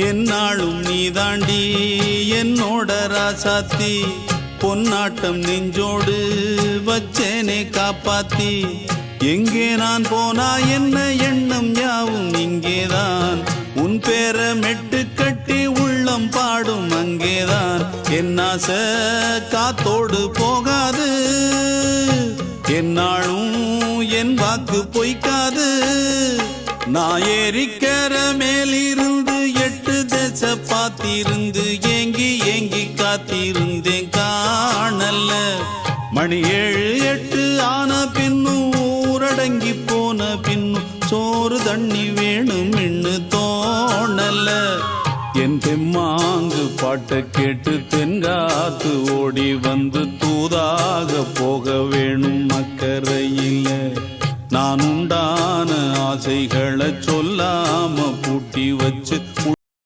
என்னாலும் நீ தாண்டி என்னோட ராசாத்தி பொன்னாட்டம் நெஞ்சோடு வச்சேனே காப்பாத்தி எங்கே நான் போனா என்ன எண்ணம் யாவும் இங்கேதான் உன் பேர மெட்டு கட்டி உள்ளம் பாடும் அங்கேதான் என் ஆசை காத்தோடு போகாது என்னாலும் என் வாக்கு பொய்க்காது நான் ஏறிக்கிற மேலிருந்து 8 தேச பார்த்திருந்து ஏங்கி ஏங்கி காத்திருந்தேன் காணல்ல மணி 7 8 ஆன பின்னும் ஊரடங்கி போன பின்னும் சோறு தண்ணி வேணும் இன்னு தோணல்ல என் தெம்மாங்கு பாட்டை கேட்டு தென்காத்து ஓடி வந்து தூதாக போக வேணும் அக்கறையில் நான் உண்டான ஆசைகளை சொல்லாம பூட்டி வச்சு